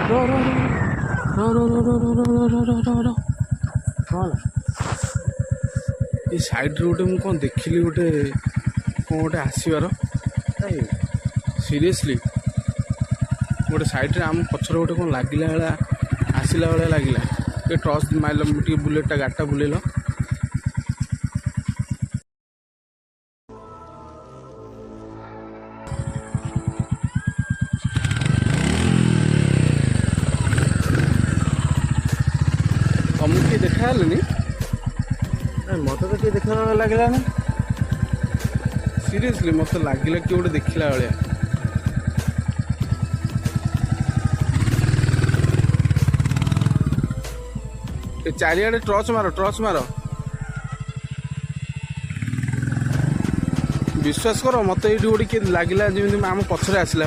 रो रो रो रो रो रो रो रो रो रो रो रो कौन ये साइड रे गोटे मु कौन देखिली गोटे कौन गोटे आसबार सीरियसली गोटे साइड रे आम पछर गोटे कौन लगिला भाया आसला भाया लगिला ये टर्च मारल टे बुलेटा गाड़ीटा बुलेल तुमको किए देखा मत तो किए देख लगे सीरियसली मत लगिला कि गोटे देखला भाया चारिआडे टर्च मार विश्वास कर मत ये गोटे किए लगिला जमी आम पछरे आसला